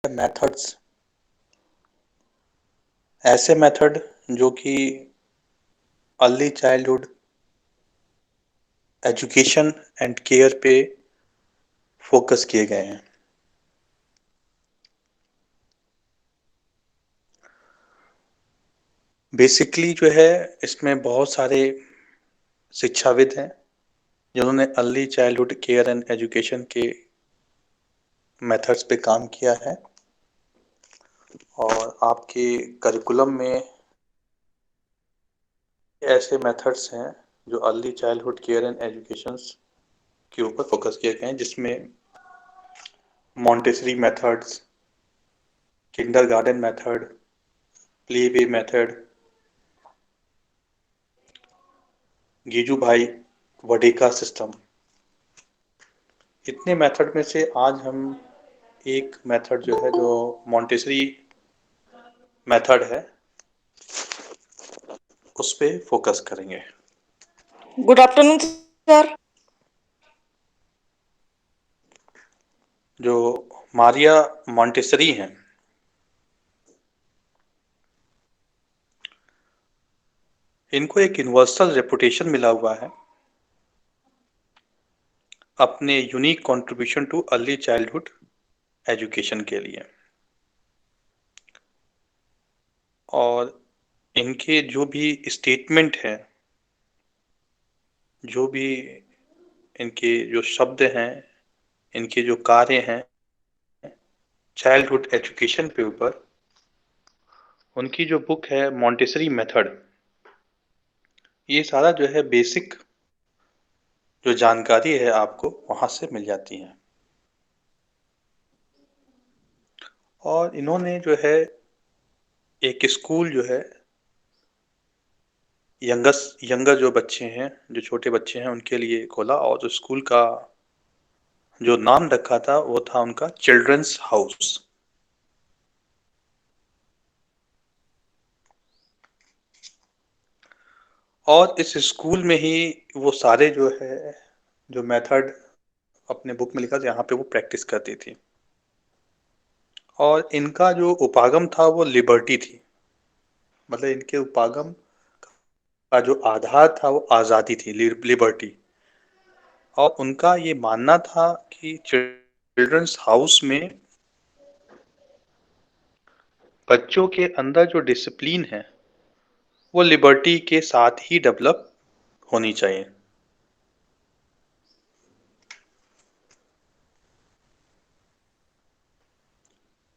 है मेथड्स, ऐसे मेथड जो कि early childhood education and care पे फोकस किए गए हैं। बेसिकली जो है इसमें बहुत सारे शिक्षाविद हैं जिन्होंने early childhood care and education के मेथड्स पे काम किया है और आपके करिकुलम में ऐसे मेथड्स हैं जो early childhood care and education के ऊपर फोकस किए गए हैं, जिसमें Montessori methods, kindergarten method, play way method, Gijubhai Badheka system. इतने मेथड में से आज हम एक मेथड जो है जो मॉन्टेसरी मेथड है उस पे फोकस करेंगे। Good afternoon sir. जो मारिया मॉन्टेसरी हैं, इनको एक यूनिवर्सल रेपुटेशन मिला हुआ है अपने unique contribution too early childhood education के लिए। और इनके जो भी स्टेटमेंट हैं, जो भी इनके जो शब्द हैं, इनके जो कार्य हैं चाइल्डहुड एजुकेशन के ऊपर, उनकी जो बुक है मॉन्टेसरी मेथड, ये सारा जो है बेसिक जो जानकारी है आपको वहाँ से मिल जाती है। और इन्होंने जो है एक स्कूल जो है यंगर जो बच्चे हैं, जो छोटे बच्चे हैं उनके लिए खोला, और जो स्कूल का जो नाम रखा था वो था उनका चिल्ड्रंस हाउस। और इस स्कूल में ही वो सारे जो है जो मेथड अपने बुक में लिखा था यहाँ पे वो प्रैक्टिस करती थी। और इनका जो उपागम था वो लिबर्टी थी, मतलब इनके उपागम का जो आधार था वो आज़ादी थी, लिबर्टी। और उनका ये मानना था कि चिल्ड्रंस हाउस में बच्चों के अंदर जो डिसिप्लिन है वो लिबर्टी के साथ ही डेवलप होनी चाहिए।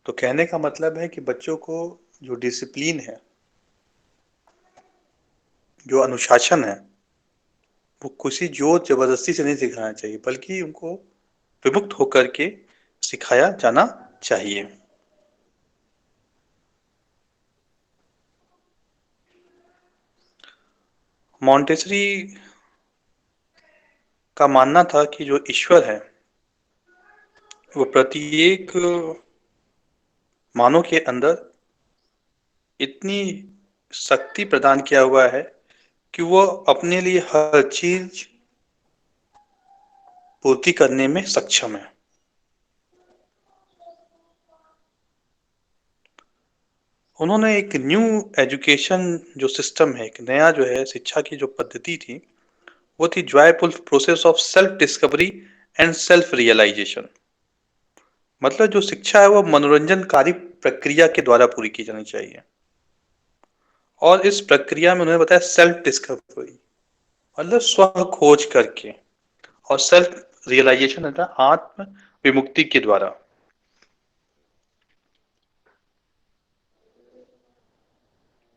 तो कहने का मतलब है कि बच्चों को जो डिसिप्लिन है, जो अनुशासन है, वो किसी जोर जबरदस्ती से नहीं सिखाना चाहिए, बल्कि उनको विमुक्त होकर के सिखाया जाना चाहिए। मॉन्टेसरी का मानना था कि जो ईश्वर है वो प्रत्येक मानव के अंदर इतनी शक्ति प्रदान किया हुआ है कि वो अपने लिए हर चीज पूर्ति करने में सक्षम है। उन्होंने एक न्यू एजुकेशन जो सिस्टम है, एक नया जो है शिक्षा की जो पद्धति थी, वो थी joyful process of self discovery and self realisation. मतलब जो शिक्षा है वो मनोरंजनकारी प्रक्रिया के द्वारा पूरी की जानी चाहिए। और इस प्रक्रिया में उन्होंने बताया सेल्फ डिस्कवरी, मतलब स्व खोज करके, और सेल्फ रियलाइजेशन है आत्म विमुक्ति के द्वारा।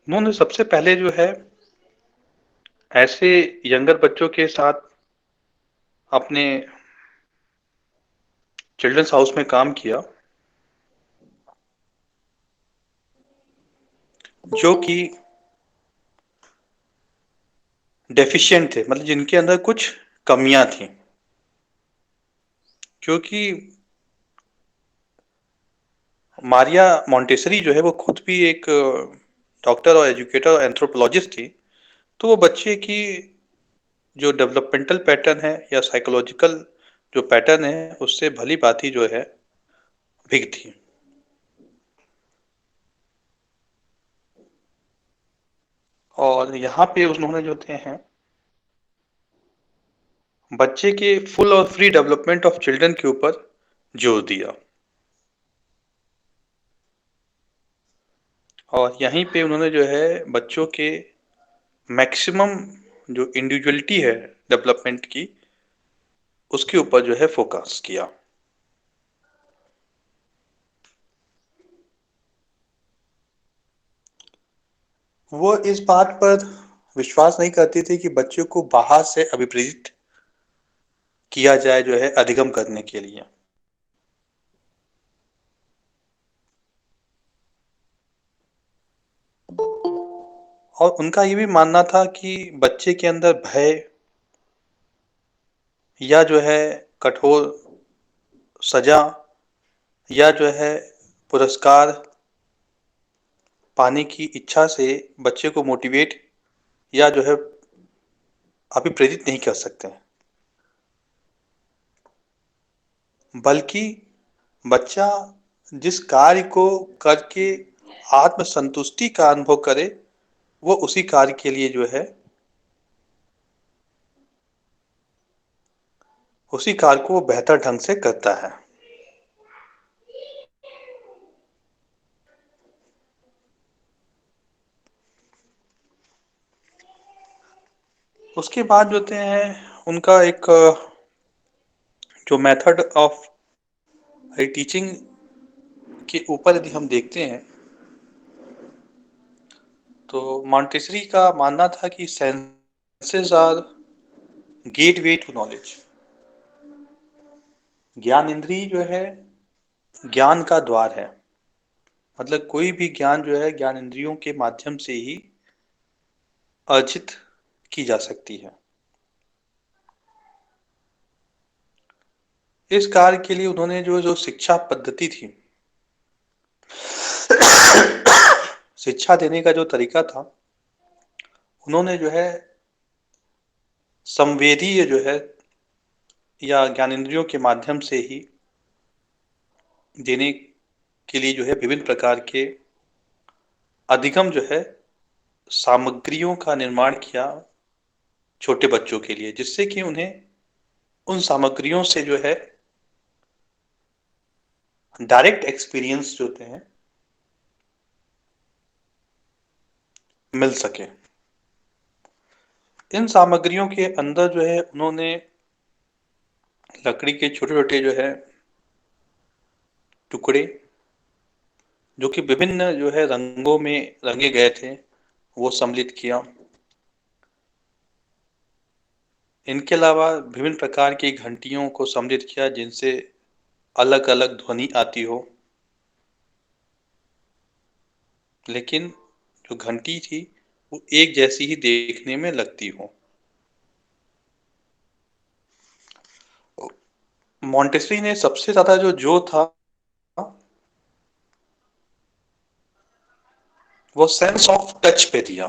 उन्होंने सबसे पहले जो है ऐसे यंगर बच्चों के साथ अपने चिल्ड्रंस हाउस में काम किया जो कि डेफिशिएंट थे, मतलब जिनके अंदर कुछ कमियां थी। क्योंकि मारिया मॉन्टेसरी जो है वो खुद भी एक डॉक्टर और एजुकेटर और एंथ्रोपोलॉजिस्ट थी। तो वो बच्चे की जो डेवलपमेंटल पैटर्न है या साइकोलॉजिकल जो पैटर्न है उससे भली भांति जो है भीग थी। और यहाँ पे उन्होंने जो हैं बच्चे के फुल और फ्री डेवलपमेंट ऑफ चिल्ड्रन के ऊपर जोर दिया। और यहीं पे उन्होंने जो है बच्चों के मैक्सिमम जो इंडिविजुअलिटी है डेवलपमेंट की, उसके ऊपर जो है फोकस किया। वो इस बात पर विश्वास नहीं करती थी कि बच्चों को बाहर से अभिप्रेरित किया जाए जो है अधिगम करने के लिए। और उनका ये भी मानना था कि बच्चे के अंदर भय या जो है कठोर सजा या जो है पुरस्कार पाने की इच्छा से बच्चे को मोटिवेट या जो है अभिप्रेरित नहीं कर सकते हैं, बल्कि बच्चा जिस कार्य को करके आत्मसंतुष्टि का अनुभव करे, वो उसी कार्य के लिए जो है उसी कार्य को वो बेहतर ढंग से करता है। उसके बाद जो हैं उनका एक जो मेथड ऑफ टीचिंग के ऊपर यदि हम देखते हैं तो मॉन्टेसरी का मानना था कि senses are gateway to knowledge. ज्ञान इंद्रिय जो है ज्ञान का द्वार है। मतलब कोई भी ज्ञान जो है ज्ञान इंद्रियों के माध्यम से ही अर्जित की जा सकती है। इस कार्य के लिए उन्होंने जो जो शिक्षा पद्धति थी, शिक्षा देने का जो तरीका था, उन्होंने जो है संवेदीय जो है या ज्ञानेंद्रियों के माध्यम से ही देने के लिए जो है विभिन्न प्रकार के अधिगम जो है सामग्रियों का निर्माण किया छोटे बच्चों के लिए, जिससे कि उन्हें उन सामग्रियों से जो है डायरेक्ट एक्सपीरियंस जो होते हैं मिल सके। इन सामग्रियों के अंदर जो है उन्होंने लकड़ी के छोटे छोटे जो है टुकड़े, जो कि विभिन्न जो है रंगों में रंगे गए थे, वो सम्मिलित किया। इनके अलावा विभिन्न प्रकार की घंटियों को सम्मिलित किया जिनसे अलग अलग ध्वनि आती हो, लेकिन जो घंटी थी वो एक जैसी ही देखने में लगती हो। मॉन्टेसरी ने सबसे ज्यादा जो जोर था वो सेंस ऑफ टच पे दिया।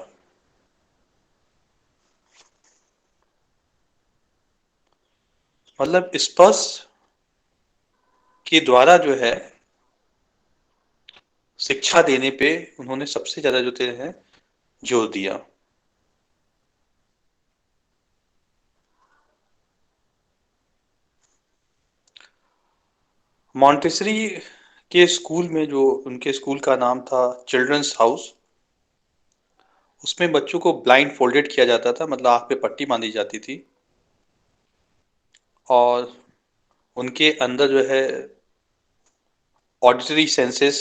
मतलब स्पर्श के द्वारा जो है शिक्षा देने पे उन्होंने सबसे ज्यादा जो है जोर दिया। मॉन्टेसरी के स्कूल में, जो उनके स्कूल का नाम था चिल्ड्रंस हाउस, उसमें बच्चों को ब्लाइंड फोल्डेड किया जाता था, मतलब आंख पे पट्टी बांधी जाती थी और उनके अंदर जो है ऑडिटरी सेंसेस,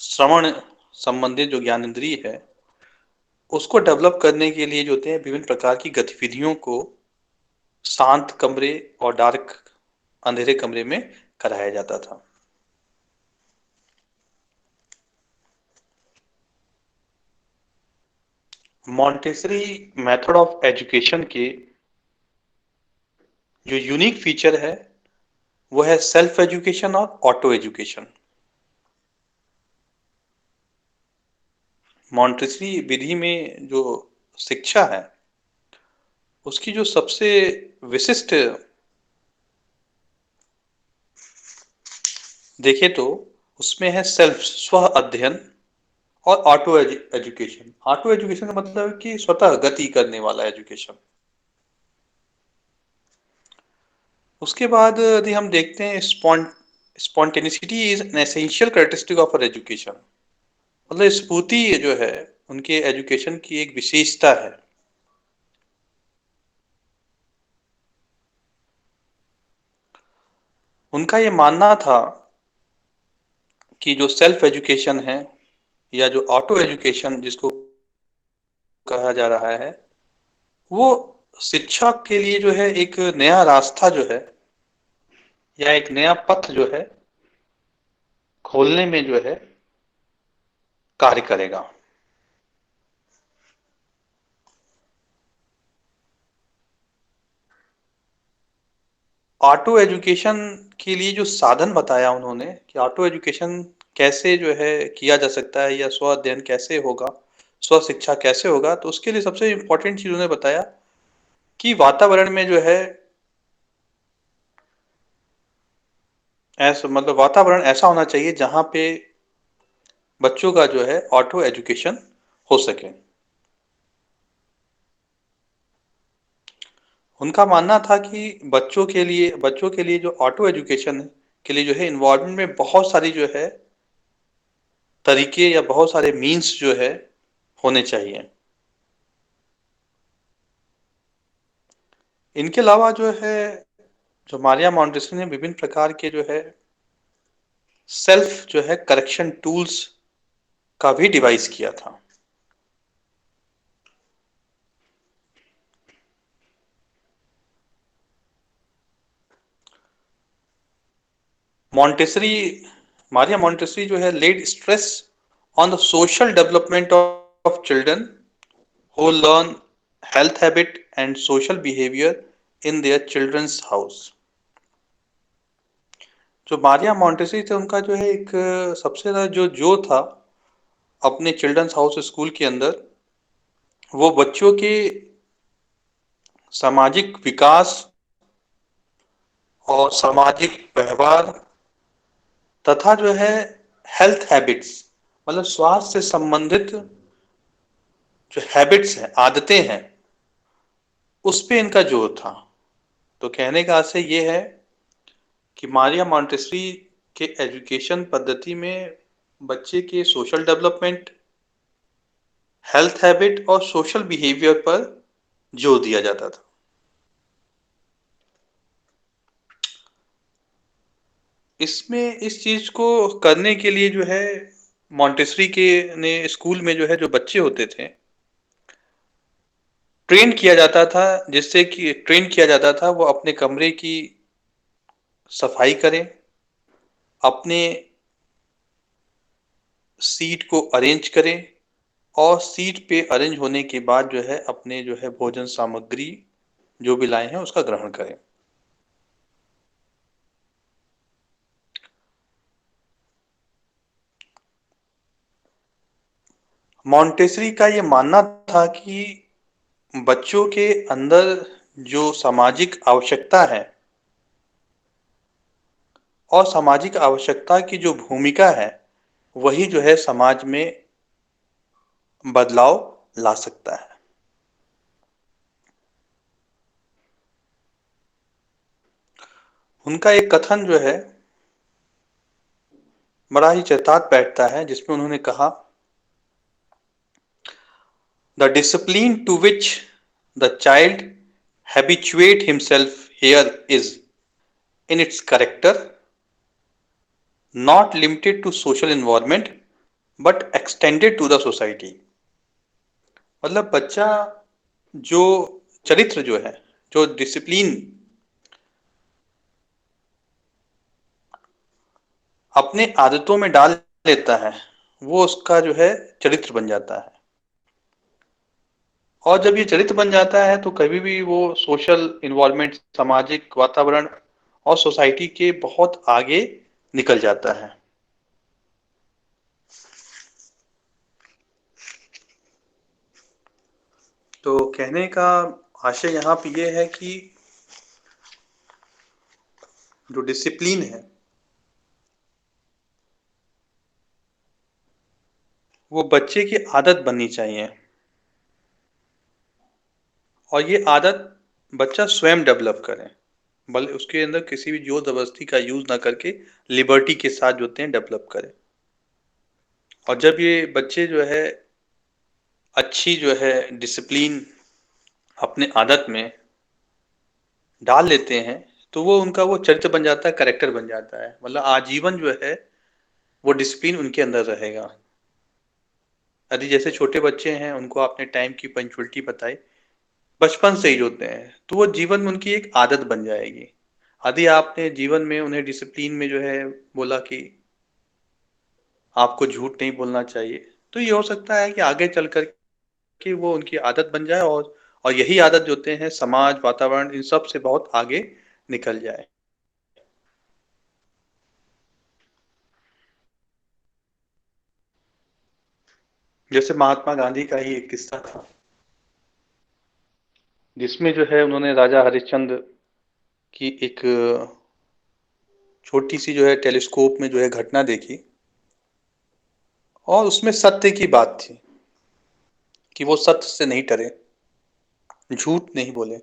श्रवण संबंधित जो ज्ञान इंद्रिय है, उसको डेवलप करने के लिए जो होते हैं विभिन्न प्रकार की गतिविधियों को शांत कमरे और डार्क अंधेरे कमरे में कराया जाता था। मॉन्टेसरी मेथड ऑफ एजुकेशन के जो यूनिक फीचर है वो है सेल्फ एजुकेशन और ऑटो एजुकेशन। मॉन्टेसरी विधि में जो शिक्षा है उसकी जो सबसे विशिष्ट देखे तो उसमें है सेल्फ, स्व अध्ययन और ऑटो एजुकेशन। ऑटो एजुकेशन का मतलब है कि स्वतः गति करने वाला एजुकेशन। उसके बाद यदि हम देखते हैं spontaneity is an essential characteristic of education. मतलब स्फूर्ति जो है उनके एजुकेशन की एक विशेषता है। उनका ये मानना था कि जो सेल्फ एजुकेशन है या जो ऑटो एजुकेशन जिसको कहा जा रहा है, वो शिक्षा के लिए जो है एक नया रास्ता जो है या एक नया पथ जो है खोलने में जो है कार्य करेगा। ऑटो एजुकेशन के लिए जो साधन बताया उन्होंने कि ऑटो एजुकेशन कैसे जो है किया जा सकता है या स्व अध्ययन कैसे होगा, स्व शिक्षा कैसे होगा, तो उसके लिए सबसे इम्पोर्टेंट चीज उन्होंने बताया कि वातावरण में जो है ऐसा मतलब वातावरण ऐसा होना चाहिए जहां पे बच्चों का जो है ऑटो एजुकेशन हो सके। उनका मानना था कि बच्चों के लिए जो ऑटो एजुकेशन के लिए जो है इन्वायरमेंट में बहुत सारी जो है तरीके या बहुत सारे मीन्स जो है होने चाहिए। इनके अलावा जो है जो मारिया मॉन्टेसरी ने विभिन्न प्रकार के जो है सेल्फ जो है करेक्शन टूल्स का भी डिवाइस किया था। मॉन्टेसरी मारिया मॉन्टेसरी जो है laid stress on the social development of children who learn health habit and social behavior in their children's house। जो मारिया मॉन्टेसरी थे उनका जो है एक सबसे ज्यादा जो था अपने चिल्ड्रंस हाउस स्कूल के अंदर, वो बच्चों के सामाजिक विकास और सामाजिक व्यवहार तथा जो है हेल्थ हैबिट्स मतलब स्वास्थ्य से संबंधित जो हैबिट्स हैं, आदतें हैं, उस पे इनका जोर था। तो कहने का आशय ये है कि मारिया मॉन्टेसरी के एजुकेशन पद्धति में बच्चे के सोशल डेवलपमेंट, हेल्थ हैबिट और सोशल बिहेवियर पर जोर दिया जाता था। इसमें इस चीज को करने के लिए जो है मॉन्टेसरी के ने स्कूल में जो है जो बच्चे होते थे ट्रेन किया जाता था वो अपने कमरे की सफाई करें, अपने सीट को अरेंज करें और सीट पे अरेंज होने के बाद जो है अपने जो है भोजन सामग्री जो भी लाए हैं उसका ग्रहण करें। मॉन्टेसरी का ये मानना था कि बच्चों के अंदर जो सामाजिक आवश्यकता है और सामाजिक आवश्यकता की जो भूमिका है वही जो है समाज में बदलाव ला सकता है। उनका एक कथन जो है बड़ा ही चरितार्थ बैठता है जिसमें उन्होंने कहा, the discipline to which the child habituate himself here is in its character not limited to social environment but extended to the society। मतलब बच्चा जो चरित्र जो है, जो डिसिप्लिन अपने आदतों में डाल लेता है, वो उसका जो है चरित्र बन जाता है। और जब ये चरित्र बन जाता है तो कभी भी वो सोशल इन्वायरमेंट, सामाजिक वातावरण और सोसाइटी के बहुत आगे निकल जाता है। तो कहने का आशय यहाँ पे ये है कि जो डिसिप्लिन है वो बच्चे की आदत बननी चाहिए और ये आदत बच्चा स्वयं डेवलप करे, बल्कि उसके अंदर किसी भी जोर जबरदस्ती का यूज ना करके लिबर्टी के साथ जो होते हैं डेवलप करे। और जब ये बच्चे जो है अच्छी जो है डिसिप्लिन अपने आदत में डाल लेते हैं, तो वो उनका वो चरित्र बन जाता है, कैरेक्टर बन जाता है, मतलब आजीवन जो है वो डिसिप्लिन उनके अंदर रहेगा। यदि जैसे छोटे बच्चे हैं उनको आपने टाइम की पंक्चुअलिटी बताई बचपन से ही होते हैं, तो वो जीवन में उनकी एक आदत बन जाएगी। यदि आपने जीवन में उन्हें डिसिप्लिन में जो है बोला कि आपको झूठ नहीं बोलना चाहिए, तो ये हो सकता है कि आगे चल कर के वो उनकी आदत बन जाए और यही आदत जो होते हैं समाज वातावरण इन सब से बहुत आगे निकल जाए। जैसे महात्मा गांधी का ही एक किस्सा था, जिसमें जो है उन्होंने राजा हरिश्चंद्र की एक छोटी सी जो है टेलीस्कोप में जो है घटना देखी और उसमें सत्य की बात थी कि वो सत्य से नहीं डरे, झूठ नहीं बोले।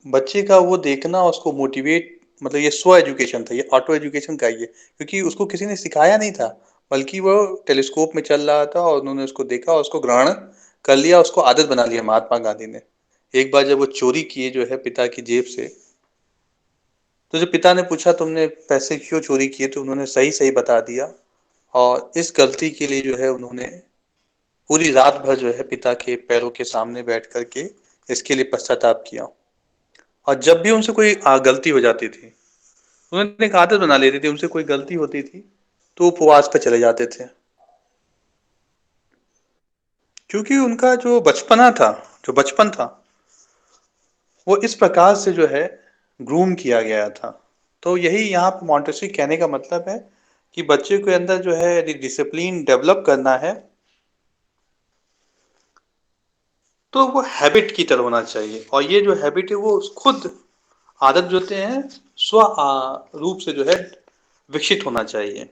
बच्चे का वो देखना उसको मोटिवेट, मतलब ये स्व एजुकेशन था, ये ऑटो एजुकेशन का ही है, क्योंकि उसको किसी ने सिखाया नहीं था, बल्कि वो टेलीस्कोप में चल रहा था और उन्होंने उसको देखा और उसको ग्रहण कर लिया, उसको आदत बना लिया महात्मा गांधी ने। एक बार जब वो चोरी किए जो है पिता की जेब से, तो जब पिता ने पूछा तुमने पैसे क्यों चोरी किए, तो उन्होंने सही सही बता दिया और इस गलती के लिए जो है उन्होंने पूरी रात भर जो है पिता के पैरों के सामने बैठ कर के इसके लिए पश्चाताप किया। और जब भी उनसे कोई गलती हो जाती थी, उन्होंने एक आदत बना लेती थी, उनसे कोई गलती होती थी तो उपवास पे चले जाते थे, क्योंकि उनका जो बचपना था, जो बचपन था वो इस प्रकार से जो है ग्रूम किया गया था। तो यही यहाँ पे मॉन्टेसरी कहने का मतलब है कि बच्चे के अंदर जो है यदि डिसिप्लिन डेवलप करना है तो वो हैबिट की तरह होना चाहिए, और ये जो हैबिट है वो खुद आदत जो होते हैं स्व रूप से जो है विकसित होना चाहिए।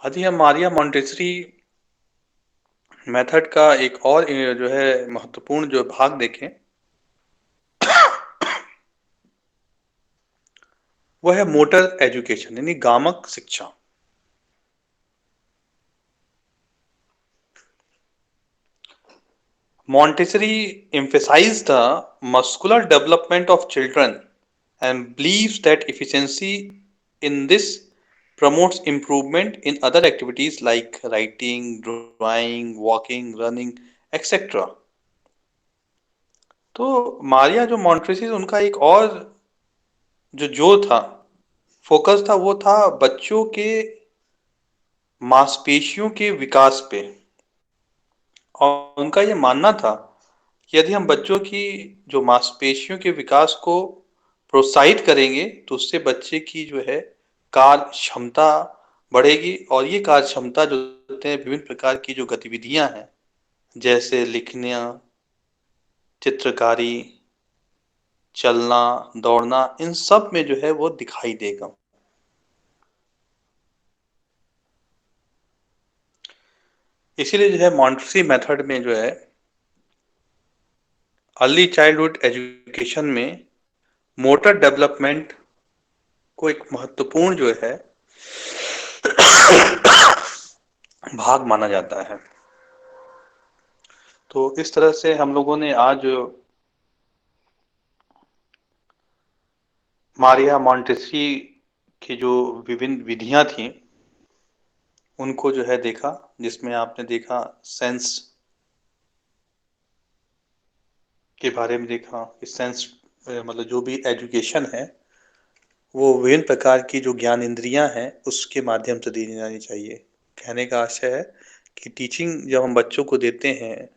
यदि हम मारिया मॉन्टेसरी मेथड का एक और जो है महत्वपूर्ण जो भाग देखें, वो है मोटर एजुकेशन यानी गामक शिक्षा। Montessori emphasized the muscular development of children and believes that efficiency in this promotes improvement in other activities like writing, drawing, walking, running, etc. तो मारिया जो मॉन्टेसरी उनका एक और जो जोर था, फोकस था, वो था बच्चों के मांसपेशियों के विकास पे। और उनका ये मानना था कि यदि हम बच्चों की जो मांसपेशियों के विकास को प्रोत्साहित करेंगे तो उससे बच्चे की जो है कार्य क्षमता बढ़ेगी, और ये कार्य क्षमता जो होते हैं विभिन्न प्रकार की जो गतिविधियां हैं जैसे लिखना, चित्रकारी, चलना, दौड़ना, इन सब में जो है वो दिखाई देगा। इसीलिए जो है मॉन्टेसरी मेथड में जो है अर्ली चाइल्डहुड एजुकेशन में मोटर डेवलपमेंट को एक महत्वपूर्ण जो है भाग माना जाता है। तो इस तरह से हम लोगों ने आज मारिया मॉन्टेसरी की जो विभिन्न विधियां थी उनको जो है देखा, जिसमें आपने देखा सेंस के बारे में देखा कि सेंस मतलब जो भी एजुकेशन है वो विभिन्न प्रकार की जो ज्ञान इंद्रियां हैं उसके माध्यम से दी जानी चाहिए। कहने का आशय है कि टीचिंग जब हम बच्चों को देते हैं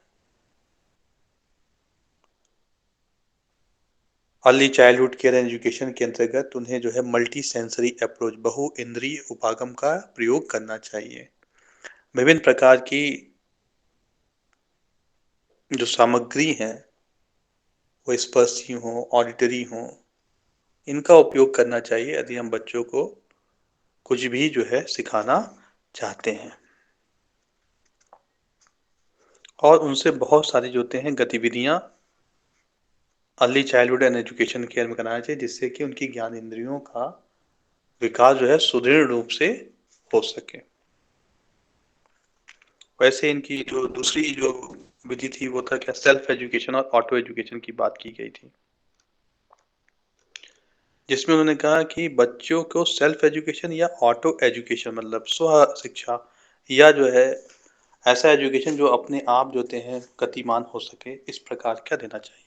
early childhood care and education के अंतर्गत, उन्हें जो है मल्टी सेंसरी अप्रोच बहु इंद्रिय उपागम का प्रयोग करना चाहिए। विभिन्न प्रकार की जो सामग्री है वो स्पर्शी हो, ऑडिटरी हो, इनका उपयोग करना चाहिए यदि हम बच्चों को कुछ भी जो है सिखाना चाहते हैं। और उनसे बहुत सारी जो होते हैं गतिविधियां early childhood and education care में कराना चाहिए, जिससे कि उनकी ज्ञान इंद्रियों का विकास जो है सुदृढ़ रूप से हो सके। वैसे इनकी जो दूसरी जो विधि थी वो था क्या, सेल्फ एजुकेशन और ऑटो एजुकेशन की बात की गई थी, जिसमें उन्होंने कहा कि बच्चों को सेल्फ एजुकेशन या ऑटो एजुकेशन मतलब स्व शिक्षा या जो है ऐसा एजुकेशन जो अपने आप जो होते हैं गतिमान हो सके, इस प्रकार का देना चाहिए।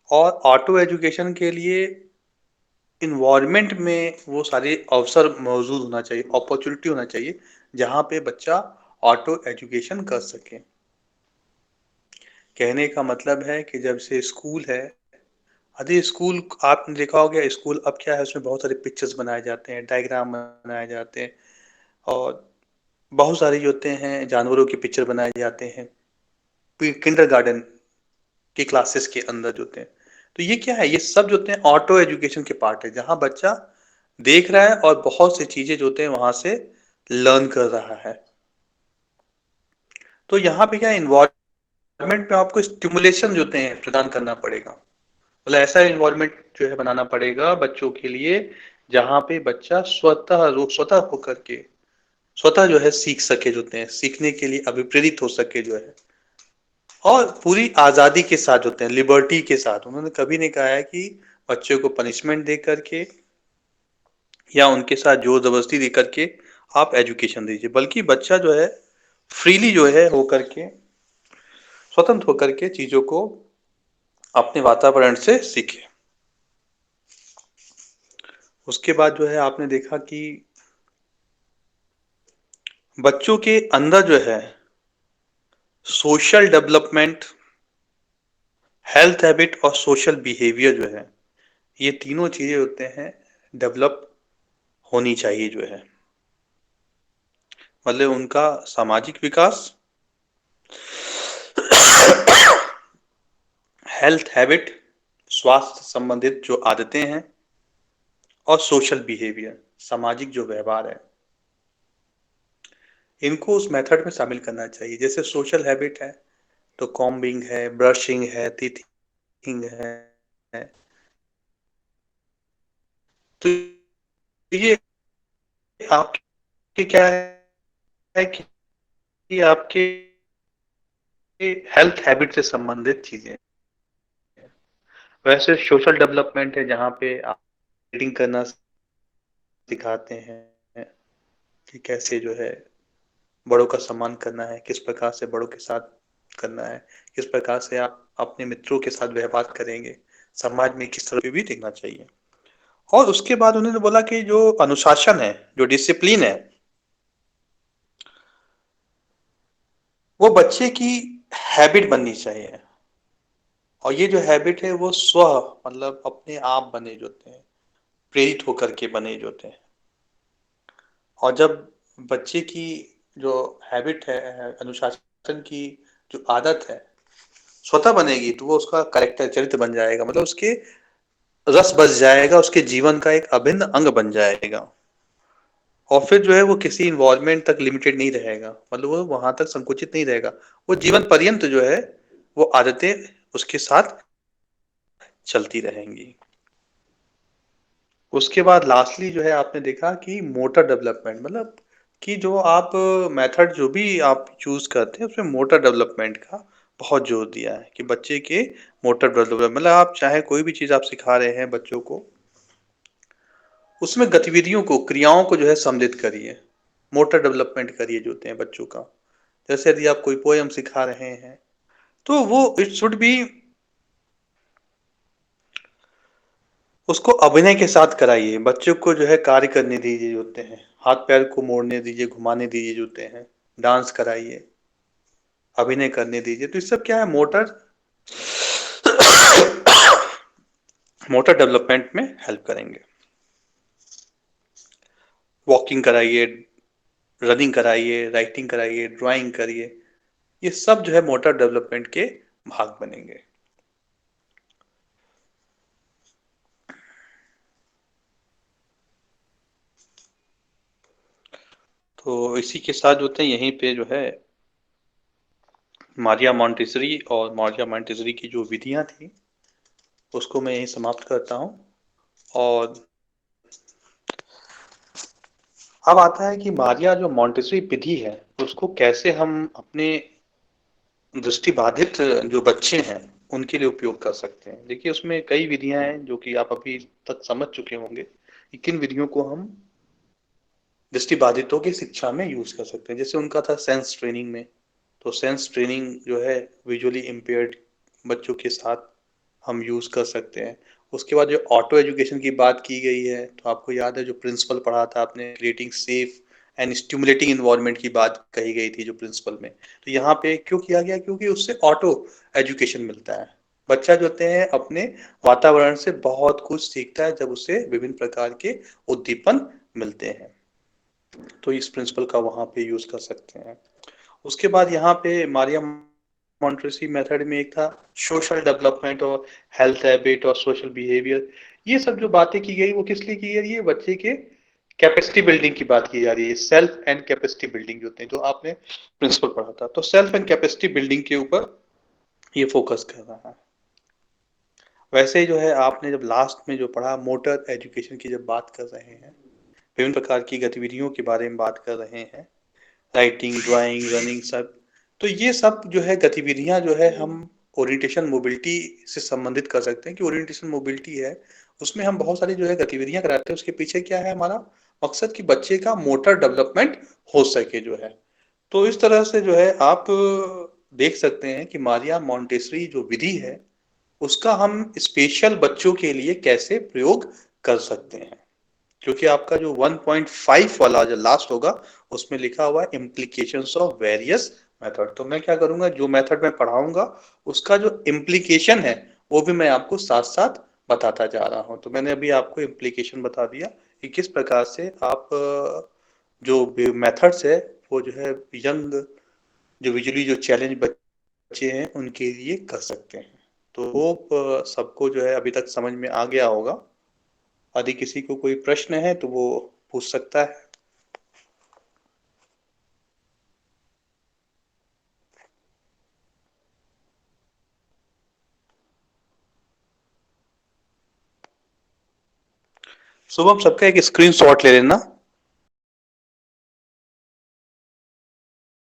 और ऑटो एजुकेशन के लिए इन्वायरमेंट में वो सारे अवसर मौजूद होना चाहिए, अपॉर्चुनिटी होना चाहिए जहाँ पे बच्चा ऑटो एजुकेशन कर सके। कहने का मतलब है कि जब से स्कूल है, यदि स्कूल आपने देखा होगा, स्कूल अब क्या है उसमें बहुत सारे पिक्चर्स बनाए जाते हैं, डायग्राम बनाए जाते हैं और बहुत सारे जो होते हैं जानवरों के पिक्चर बनाए जाते हैं किंडरगार्टन की क्लासेस के अंदर जो होते हैं। तो ये क्या है, ये सब जो होते हैं ऑटो एजुकेशन के पार्ट है, जहाँ बच्चा देख रहा है और बहुत सी चीजें जो होते हैं वहां से लर्न कर रहा है। तो यहाँ पे क्या इन्वायरमेंट में आपको स्टिमुलेशन जो होते हैं प्रदान करना पड़ेगा, मतलब ऐसा इन्वायरमेंट जो है बनाना पड़ेगा बच्चों के लिए जहाँ पे बच्चा स्वतः होकर के स्वतः जो है सीख सके, जो होते हैं सीखने के लिए अभिप्रेरित हो सके जो है, और पूरी आजादी के साथ होते हैं, लिबर्टी के साथ। उन्होंने कभी नहीं कहा है कि बच्चों को पनिशमेंट दे करके या उनके साथ जोर जबरदस्ती दे करके आप एजुकेशन दीजिए, बल्कि बच्चा जो है फ्रीली जो है होकर के स्वतंत्र होकर के चीजों को अपने वातावरण से सीखे। उसके बाद जो है आपने देखा कि बच्चों के अंदर जो है सोशल डेवलपमेंट, हेल्थ हैबिट और सोशल बिहेवियर जो है, ये तीनों चीजें होते हैं डेवलप होनी चाहिए जो है, मतलब उनका सामाजिक विकास, हेल्थ हैबिट स्वास्थ्य संबंधित जो आदतें हैं, और सोशल बिहेवियर सामाजिक जो व्यवहार है, इनको उस मेथड में शामिल करना चाहिए। जैसे सोशल हैबिट है तो कॉम्बिंग है, ब्रशिंग है, टीथिंग है। तो ये आपके क्या है कि आपके हेल्थ हैबिट से संबंधित चीजें। वैसे सोशल डेवलपमेंट है जहाँ पे आप रीडिंग करना सिखाते हैं कि कैसे जो है बड़ों का सम्मान करना है, किस प्रकार से बड़ों के साथ करना है, किस प्रकार से आप अपने मित्रों के साथ व्यवहार करेंगे, समाज में किस तरह भी देखना चाहिए। और उसके बाद उन्होंने बोला कि जो अनुशासन है, जो डिसिप्लिन है, वो बच्चे की हैबिट बननी चाहिए। और ये जो हैबिट है वो स्व मतलब अपने आप बने जो होते हैं, प्रेरित होकर के बने जो होते हैं। और जब बच्चे की जो हैबिट है, अनुशासन की जो आदत है स्वतः बनेगी, तो वो उसका कैरेक्टर चरित्र बन जाएगा, मतलब उसके रस बस जाएगा, उसके जीवन का एक अभिन्न अंग बन जाएगा। और फिर जो है वो किसी इन्वायरमेंट तक लिमिटेड नहीं रहेगा, मतलब वो वहां तक संकुचित नहीं रहेगा, वो जीवन पर्यंत जो है वो आदतें उसके साथ चलती रहेंगी। उसके बाद लास्टली जो है आपने देखा कि मोटर डेवलपमेंट, मतलब कि जो आप मेथड जो भी आप चूज करते हैं उसमें मोटर डेवलपमेंट का बहुत जोर दिया है कि बच्चे के मोटर डेवलपमेंट, मतलब आप चाहे कोई भी चीज आप सिखा रहे हैं बच्चों को, उसमें गतिविधियों को, क्रियाओं को जो है सम्मिलित करिए, मोटर डेवलपमेंट करिए जो होते हैं बच्चों का। जैसे यदि आप कोई पोयम सिखा रहे हैं तो वो इट शुड बी, उसको अभिनय के साथ कराइए, बच्चों को जो है कार्य करने दीजिए जो होते हैं, हाथ पैर को मोड़ने दीजिए, घुमाने दीजिए जो होते हैं, डांस कराइए, अभिनय करने दीजिए। तो इस सब क्या है, मोटर मोटर डेवलपमेंट में हेल्प करेंगे। वॉकिंग कराइए, रनिंग कराइए, राइटिंग कराइए, ड्राइंग करिए, ये सब जो है मोटर डेवलपमेंट के भाग बनेंगे। तो इसी के साथ जो होते हैं यहीं पे जो है मारिया मॉन्टेसरी और मारिया मॉन्टेसरी की जो विधियां थी उसको मैं यहीं समाप्त करता हूँ। और अब आता है कि मारिया जो मॉन्टेसरी विधि है उसको कैसे हम अपने दृष्टिबाधित जो बच्चे हैं उनके लिए उपयोग कर सकते हैं। देखिए उसमें कई विधियां हैं जो कि आप अभी तक समझ चुके होंगे कि किन विधियों को हम दृष्टिबाधितों की शिक्षा में यूज कर सकते हैं। जैसे उनका था सेंस ट्रेनिंग में, तो सेंस ट्रेनिंग जो है विजुअली इम्पेयर्ड बच्चों के साथ हम यूज कर सकते हैं। उसके बाद जो ऑटो एजुकेशन की बात की गई है, तो आपको याद है जो प्रिंसिपल पढ़ा था आपने, creating safe and stimulating environment की बात कही गई थी जो प्रिंसिपल में। तो यहाँ पे क्यों किया गया, क्योंकि उससे ऑटो एजुकेशन मिलता है। बच्चा जो होते हैं अपने वातावरण से बहुत कुछ सीखता है जब उसे विभिन्न प्रकार के उद्दीपन मिलते हैं। तो इस प्रिंसिपल का वहां पे यूज कर सकते हैं। उसके बाद यहाँ पे मारिया मॉन्टेसरी मेथड में एक था सोशल डेवलपमेंट और हेल्थ हैबिट और सोशल बिहेवियर। ये सब जो बातें की गई वो किस लिए की गई है, बच्चे के कैपेसिटी बिल्डिंग की बात की जा रही है। सेल्फ एंड कैपेसिटी बिल्डिंग जो होते हैं, जो आपने प्रिंसिपल पढ़ा था, तो सेल्फ एंड कैपेसिटी बिल्डिंग के ऊपर ये फोकस कर रहा है। वैसे ही जो है आपने जब लास्ट में जो पढ़ा मोटर एजुकेशन की जब बात कर रहे हैं, विभिन्न प्रकार की गतिविधियों के बारे में बात कर रहे हैं, राइटिंग, ड्राइंग, रनिंग, सब। तो ये सब जो है गतिविधियां जो है हम ओरिएंटेशन मोबिलिटी से संबंधित कर सकते हैं कि ओरिएंटेशन मोबिलिटी है उसमें हम बहुत सारी जो है गतिविधियां कराते हैं। उसके पीछे क्या है हमारा मकसद, कि बच्चे का मोटर डेवलपमेंट हो सके जो है। तो इस तरह से जो है आप देख सकते हैं कि मारिया मॉन्टेसरी जो विधि है उसका हम स्पेशल बच्चों के लिए कैसे प्रयोग कर सकते हैं। क्योंकि आपका जो 1.5 वाला जो लास्ट होगा उसमें लिखा हुआ है इम्प्लीकेशंस ऑफ वेरियस मेथड। तो मैं क्या करूंगा, जो मेथड मैं पढ़ाऊंगा उसका जो इम्प्लीकेशन है वो भी मैं आपको साथ साथ बताता जा रहा हूं। तो मैंने अभी आपको इम्प्लीकेशन बता दिया कि किस प्रकार से आप जो मेथड्स है वो जो है यंग जो विजुअली जो चैलेंज बच्चे हैं उनके लिए कर सकते हैं। तो होप सबको जो है अभी तक समझ में आ गया होगा। यदि किसी को कोई प्रश्न है तो वो पूछ सकता है। शुभम, सबका एक स्क्रीनशॉट ले लेना।